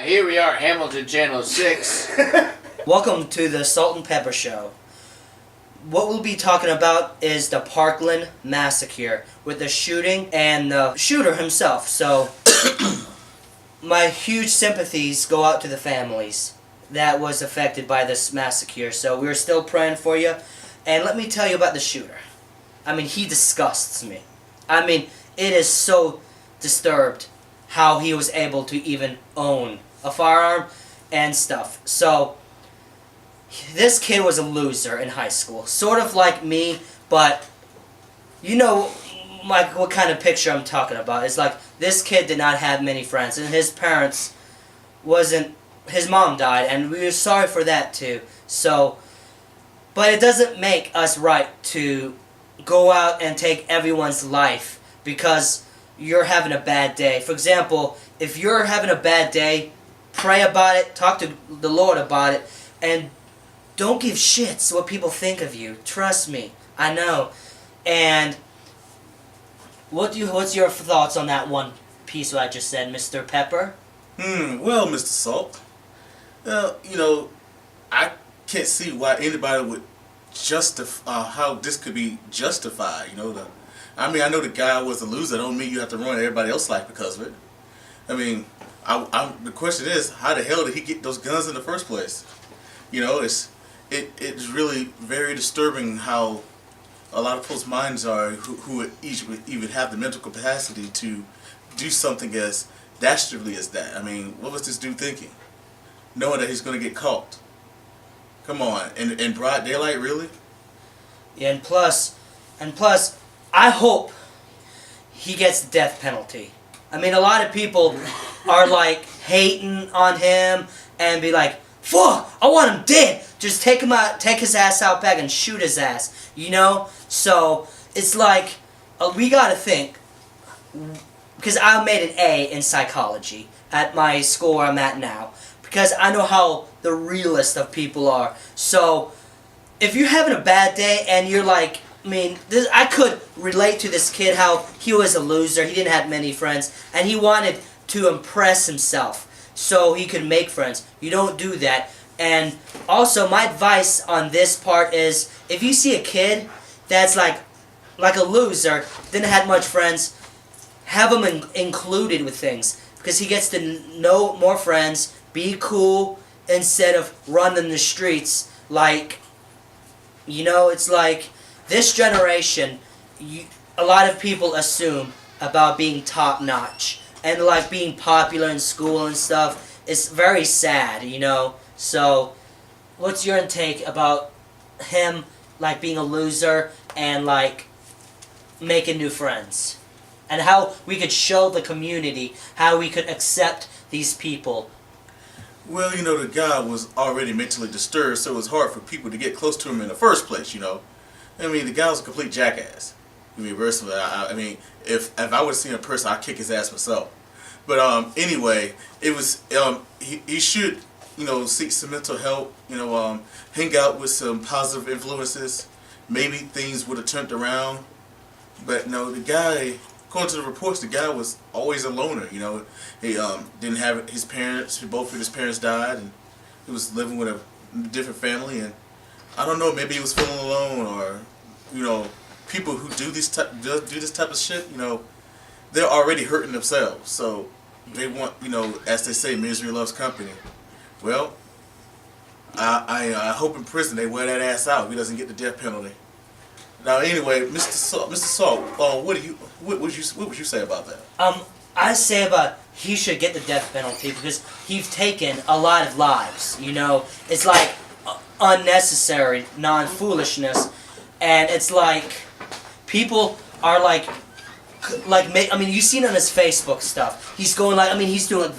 Here we are, Hamilton Channel 6. Welcome to the Salt and Pepper Show. What we'll be talking about is the Parkland massacre with the shooting and the shooter himself. So, my huge sympathies go out to the families that was affected by this massacre. So, we're still praying for you. And let me tell you about the shooter. I mean, he disgusts me. I mean, it is so disturbed how he was able to even own a firearm and stuff. So, this kid was a loser in high school. Sort of like me, but you know like what kind of picture I'm talking about. It's like this kid did not have many friends, and his parents his mom died, and we were sorry for that too. So, but it doesn't make us right to go out and take everyone's life because you're having a bad day. For example, if you're having a bad day, pray about it, talk to the Lord about it, and don't give shits what people think of you. Trust me, I know. And what's your thoughts on that one piece I just said, Mr. Pepper? Well, Mr. Salt, I can't see why anybody would justify how this could be justified. I know the guy was a loser. Don't mean you have to ruin everybody else's life because of it. I mean, the question is, how the hell did he get those guns in the first place? It's really very disturbing how a lot of people's minds are who would even have the mental capacity to do something as dastardly as that. I mean, what was this dude thinking? Knowing that he's going to get caught. Come on, in broad daylight, really? Yeah, and plus, I hope he gets the death penalty. I mean, a lot of people are like hating on him and be like, "Fuck, I want him dead. Just take him out, take his ass out back and shoot his ass." So it's like we gotta think, because I made an A in psychology at my school where I'm at now, because I know how the realest of people are. So if you're having a bad day and you're like, I could relate to this kid, how he was a loser, he didn't have many friends, and he wanted to impress himself so he could make friends. You don't do that. And also, my advice on this part is, if you see a kid that's like a loser, didn't have much friends, have him included with things, because he gets to know more friends, be cool, instead of running the streets like, it's like, this generation, a lot of people assume about being top-notch and like being popular in school and stuff. It's very sad, So, what's your intake about him like being a loser and like making new friends? And how we could show the community how we could accept these people? Well, the guy was already mentally disturbed, so it was hard for people to get close to him in the first place, the guy was a complete jackass. If I would have seen a person, I'd kick his ass myself. But anyway, it was he should seek some mental help. Hang out with some positive influences. Maybe things would have turned around. But no, the guy, according to the reports, the guy was always a loner. He didn't have his parents. Both of his parents died, and he was living with a different family. And I don't know, maybe he was feeling alone, or people who do this type of shit, they're already hurting themselves, so they want, as they say, misery loves company. Well, I hope in prison they wear that ass out if he doesn't get the death penalty. Now, anyway, Mr. Salt, what would you say about that? I say about he should get the death penalty because he's taken a lot of lives. It's like unnecessary non-foolishness, and it's like people are like you've seen on his Facebook stuff, he's going like, he's doing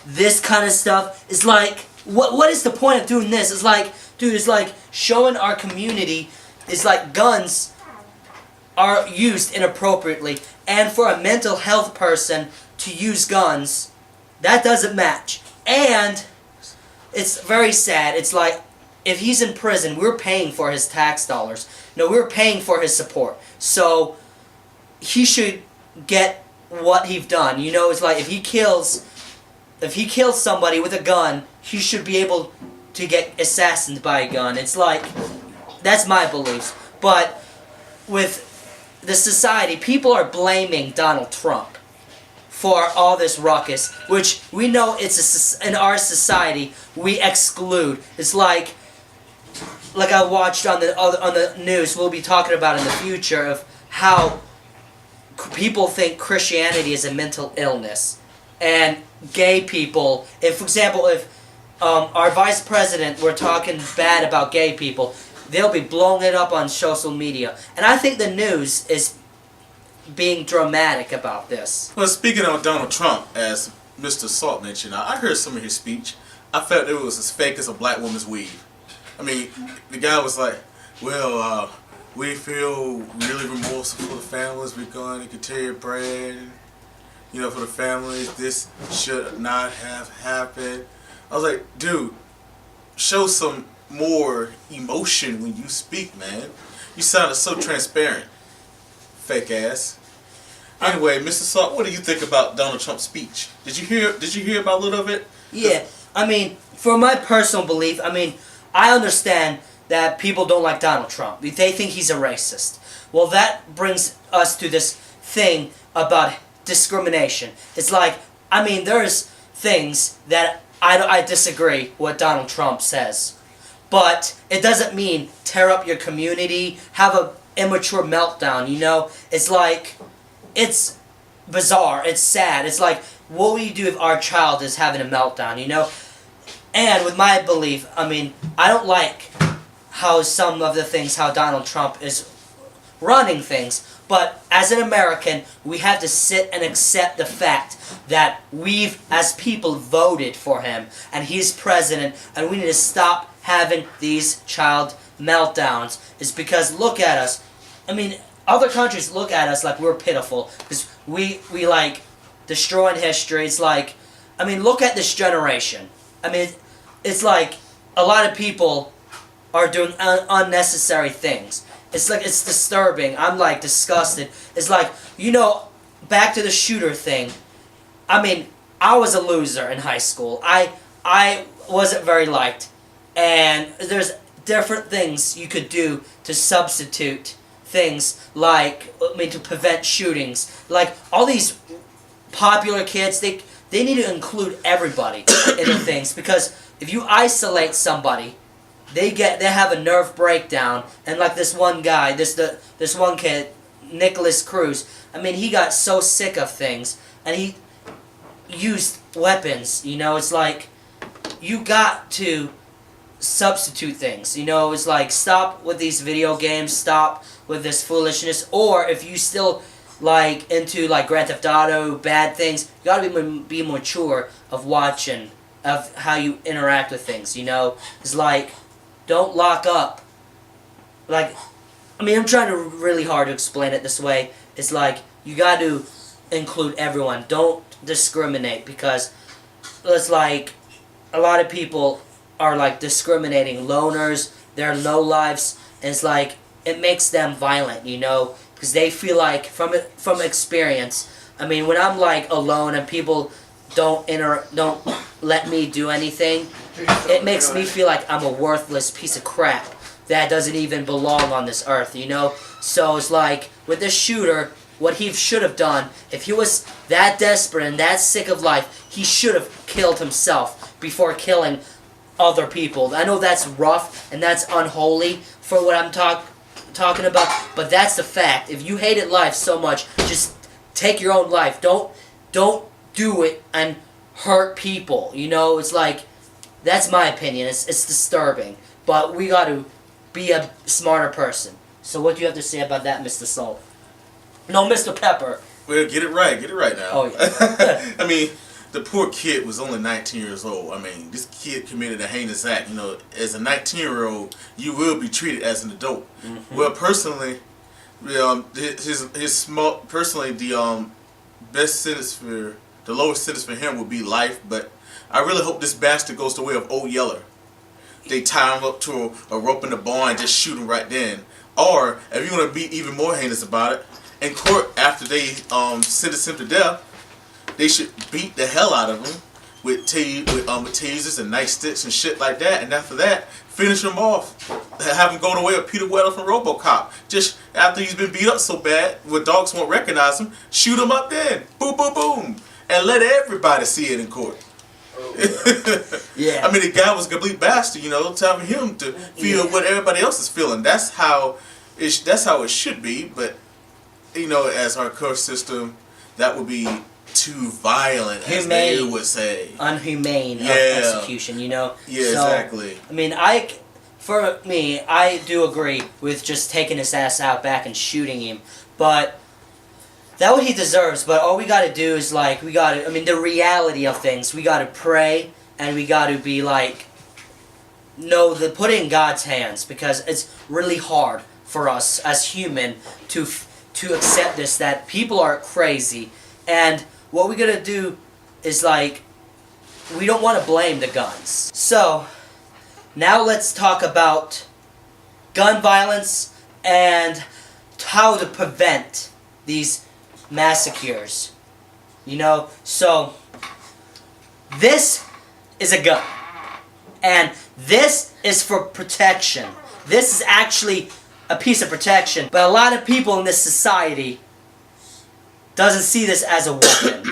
this kind of stuff. It's like, what is the point of doing this? It's like, dude, it's like showing our community is like guns are used inappropriately, and for a mental health person to use guns, that doesn't match. And it's very sad. It's like, if he's in prison, we're paying for his tax dollars. No, we're paying for his support. So he should get what he's done. It's like if he kills if he kills somebody with a gun, he should be able to get assassinated by a gun. It's like, that's my beliefs. But with the society, people are blaming Donald Trump for all this ruckus, which we know in our society we exclude. It's like I watched on the news. We'll be talking about in the future of how people think Christianity is a mental illness, and gay people. If, for example, if our vice president were talking bad about gay people, they'll be blowing it up on social media. And I think the news is being dramatic about this. Well, speaking of Donald Trump, as Mr. Salt mentioned, I heard some of his speech. I felt it was as fake as a black woman's weave. I mean, the guy was like, well, we feel really remorseful for the families. We're going to continue praying, for the families. This should not have happened. I was like, dude, show some more emotion when you speak, man. You sounded so transparent. Fake ass. Anyway, Mr. Salt, what do you think about Donald Trump's speech? Did you hear about a little of it? Yeah, I mean, for my personal belief, I understand that people don't like Donald Trump. They think he's a racist. Well, that brings us to this thing about discrimination. It's like, there's things that I disagree what Donald Trump says. But it doesn't mean tear up your community, have a immature meltdown, It's like, it's bizarre, it's sad. It's like, what will you do if our child is having a meltdown, And with my belief, I don't like how some of the things, how Donald Trump is running things. But as an American, we have to sit and accept the fact that we've, as people, voted for him. And he's president, and we need to stop having these child meltdowns. It's because, look at us. Other countries look at us like we're pitiful. Because we like, destroying history. It's like, look at this generation. It's like, a lot of people are doing unnecessary things. It's like, it's disturbing. I'm like disgusted. It's like, back to the shooter thing. I was a loser in high school. I wasn't very liked. And there's different things you could do to substitute things like, to prevent shootings. Like, all these popular kids, they need to include everybody in the things. Because if you isolate somebody, they have a nerve breakdown, and like this one guy, this one kid, Nicholas Cruz. He got so sick of things, and he used weapons. It's like, you got to substitute things. It's like, stop with these video games, stop with this foolishness. Or if you still like into like Grand Theft Auto, bad things, you gotta be mature of watching, of how you interact with things. It's like, don't lock up. Like, I'm trying to really hard to explain it this way. It's like, you got to include everyone. Don't discriminate, because it's like, a lot of people are like discriminating loners, they're lowlifes, and it's like, it makes them violent, because they feel like, from experience, when I'm like alone and people don't let me do anything, it makes me feel like I'm a worthless piece of crap that doesn't even belong on this earth, So it's like, with this shooter, what he should have done, if he was that desperate and that sick of life, he should have killed himself before killing other people. I know that's rough and that's unholy for what I'm talking about, but that's the fact. If you hated life so much, just take your own life. Don't do it and hurt people. It's like, that's my opinion. It's disturbing, but we got to be a smarter person. So what do you have to say about that, Mr. Salt? No, Mr. Pepper. Well, get it right now. Oh yeah. The poor kid was only 19 years old. This kid committed a heinous act. As a 19-year-old, you will be treated as an adult. Mm-hmm. Well, personally, the best sentence the lowest sentence for him would be life. But I really hope this bastard goes the way of Old Yeller. They tie him up to a rope in the barn and just shoot him right then. Or if you want to be even more heinous about it, in court after they sentence him to death, they should beat the hell out of him with tasers and nightsticks and shit like that, and after that, finish him off. Have him go the way of Peter Weller from RoboCop. Just after he's been beat up so bad, where dogs won't recognize him, shoot him up then. Boom, boom, boom. And let everybody see it in court. Yeah. I mean, the guy was a complete bastard, you know, telling him to feel what everybody else is feeling. That's how it should be. But, you know, as our court system, that would be too violent, as they would say. Unhumane execution, you know? Yeah, so, exactly. I mean, for me, I do agree with just taking his ass out back and shooting him. But that's what he deserves. But all we gotta do is, like, the reality of things, we gotta pray, and we gotta be like, put it in God's hands, because it's really hard for us as human to accept this, that people are crazy. And what we gotta do is, like, we don't want to blame the guns. So, now let's talk about gun violence and how to prevent these massacres. You know, so this is a gun. And this is for protection. This is actually a piece of protection. But a lot of people in this society doesn't see this as a weapon.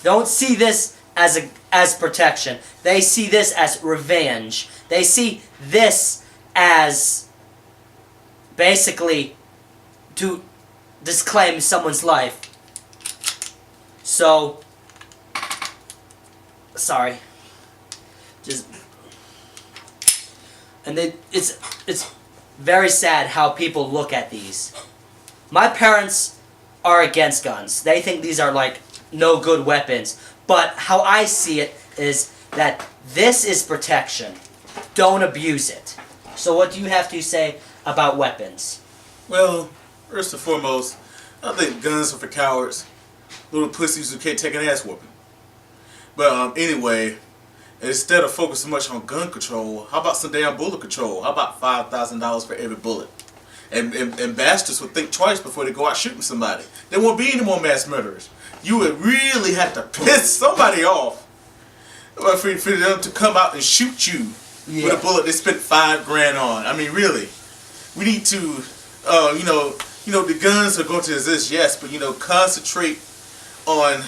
Don't see this as protection. They see this as revenge. They see this as basically to disclaim someone's life. So, sorry. And it's very sad how people look at these. My parents are against guns. They think these are like no good weapons. But how I see it is that this is protection. Don't abuse it. So what do you have to say about weapons? Well, first and foremost, I think guns are for cowards, little pussies who can't take an ass whooping. But anyway, instead of focusing much on gun control, how about some damn bullet control? How about $5,000 for every bullet? And bastards would think twice before they go out shooting somebody. There won't be any more mass murderers. You would really have to piss somebody off for them to come out and shoot you with a bullet they spent $5,000 on. I mean, really, we need to, the guns are going to exist, yes, but concentrate on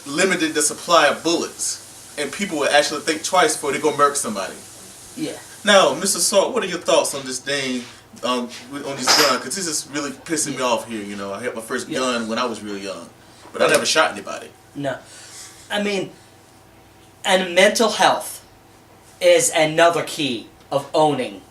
limiting the supply of bullets, and people will actually think twice before they go murk somebody. Yeah. Now, Mr. Salt, what are your thoughts on this thing? On this gun, because this is really pissing me off here. I had my first gun when I was real young, but I never shot anybody. No, I mean, and mental health is another key of owning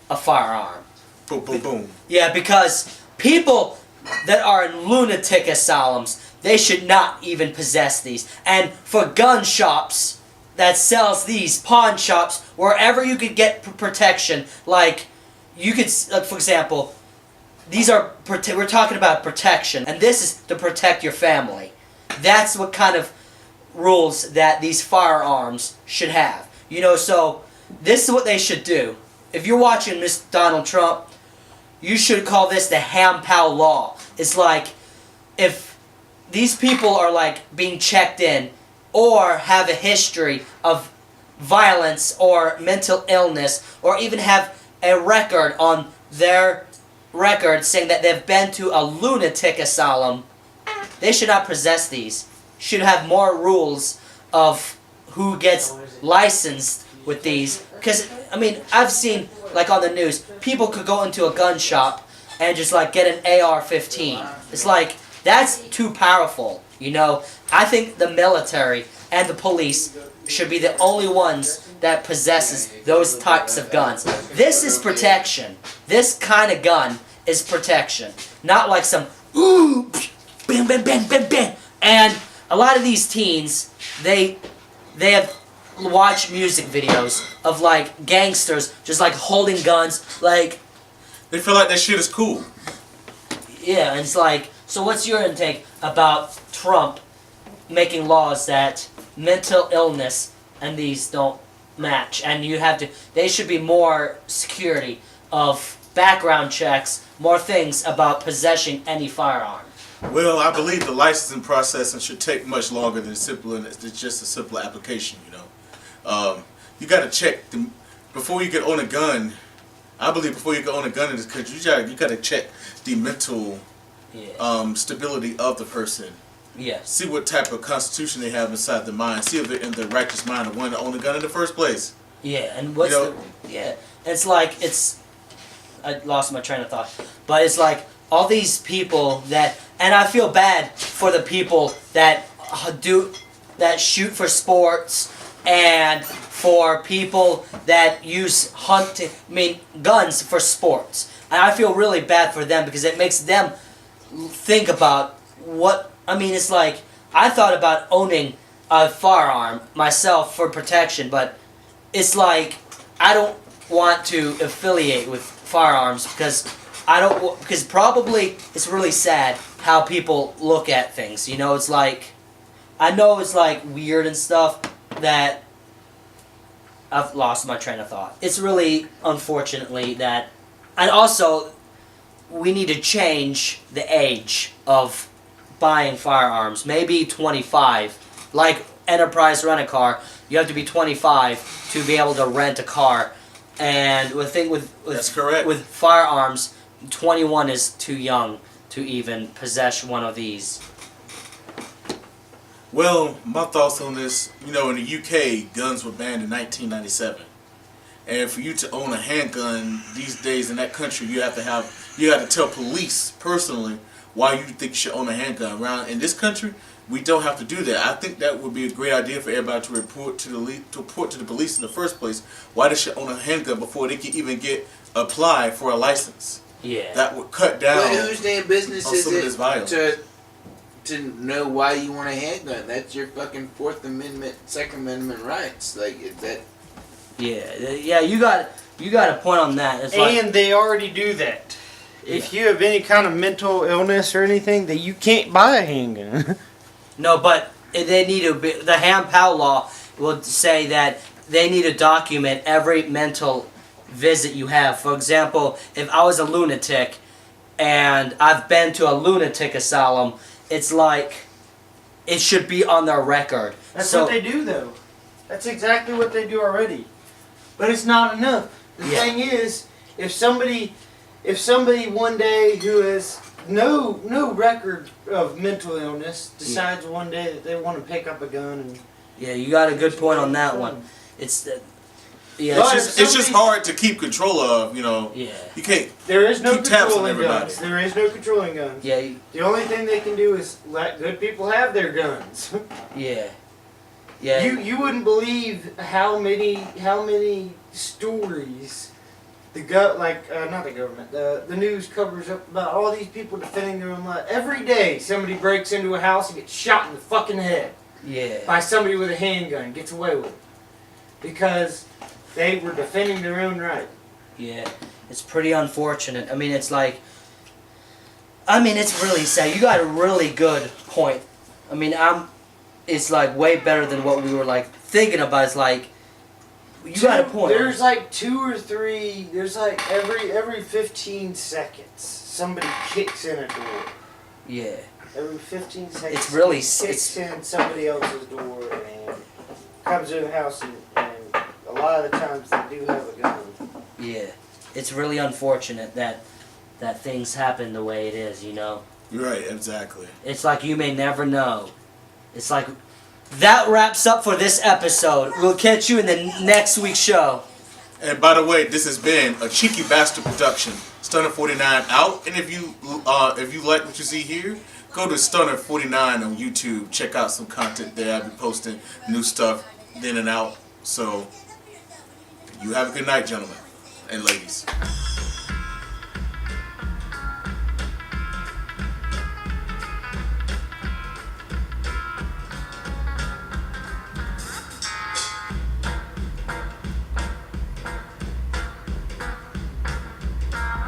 a firearm. Boom, boom, boom. Yeah, because people that are in lunatic asylums, they should not even possess these. And for gun shops that sells these, pawn shops, wherever you could get protection, like. You could, for example, these are, we're talking about protection, and this is to protect your family. That's what kind of rules that these firearms should have. So this is what they should do. If you're watching Mr. Donald Trump, you should call this the Ham-Pow law. It's like, if these people are like being checked in, or have a history of violence or mental illness, or even have a record on their record saying that they've been to a lunatic asylum, they should not possess these. Should have more rules of who gets licensed with these. Because, I mean, I've seen, like on the news, people could go into a gun shop and just like get an AR-15. It's like, that's too powerful, I think the military and the police should be the only ones that possesses those types of guns. This is protection. This kind of gun is protection. Not like some, ooh, bam, bam, bam, bam, bam. And a lot of these teens, they have watched music videos of like gangsters just like holding guns, like. They feel like that shit is cool. Yeah, and it's like, so what's your intake about Trump making laws that mental illness and these don't match, and they should be more security of background checks, more things about possessing any firearm. Well, I believe the licensing process should take much longer than just a simple application. You got to check before you can own a gun. I believe before you can own a gun in this country, you got to check the mental stability of the person. Yeah. See what type of constitution they have inside their mind. See if they're in their righteous mind of wanting to own a gun in the first place. Yeah, and what's it's like I lost my train of thought, but it's like all these people and I feel bad for the people that shoot for sports and for people that use guns for sports. And I feel really bad for them because it makes them think about it's like I thought about owning a firearm myself for protection, but it's like I don't want to affiliate with firearms because probably it's really sad how people look at things. It's like I know it's like weird and stuff that I've lost my train of thought. It's really unfortunately that, and also we need to change the age of buying firearms. Maybe 25, like Enterprise Rent-A-Car. You have to be 25 to be able to rent a car, and That's correct. With firearms, 21 is too young to even possess one of these. Well, my thoughts on this, in the UK, guns were banned in 1997. And for you to own a handgun these days in that country, you have to tell police personally why you think you should own a handgun. Around in this country, we don't have to do that. I think that would be a great idea for everybody to report to the police in the first place why they should own a handgun before they can even apply for a license. Yeah. That would cut down. But whose damn business on is some of this violence. to know why you want a handgun? That's your fucking Fourth Amendment, Second Amendment rights. Like is that. Yeah. You got a point on that. It's and they already do that. If you have any kind of mental illness or anything, that you can't buy a handgun. No, but they need to be, the Ham-Powell law will say that they need to document every mental visit you have. For example, if I was a lunatic and I've been to a lunatic asylum, it's like it should be on their record. That's what they do, though. That's exactly what they do already. But it's not enough. The thing is, if somebody one day who has no record of mental illness decides one day that they want to pick up a gun and you got a good point on that one. It's it's just hard to keep control of. Yeah. You can't. There is no keep tabs on controlling everybody. guns. There is no controlling guns. Yeah. The only thing they can do is let good people have their guns. Yeah. Yeah. You wouldn't believe how many stories not the government, the news covers up about all these people defending their own life. Every day somebody breaks into a house and gets shot in the fucking head. Yeah. By somebody with a handgun, gets away with it. Because they were defending their own right. Yeah. It's pretty unfortunate. It's really sad. You got a really good point. It's like way better than what we were like thinking about. It's like you got a point. There's like 2 or 3. There's like every 15 seconds somebody kicks in a door. Yeah. Every 15 seconds. It's really kicks in somebody else's door and comes in the house and a lot of the times they do have a gun. Yeah. It's really unfortunate that things happen the way it is. Right. Exactly. It's like you may never know. It's like. That wraps up for this episode. We'll catch you in the next week's show. And by the way, this has been a Cheeky Bastard production. Stunner 49 out. And if you like what you see here, go to Stunner 49 on YouTube. Check out some content there. I'll be posting new stuff in and out. So you have a good night, gentlemen and ladies.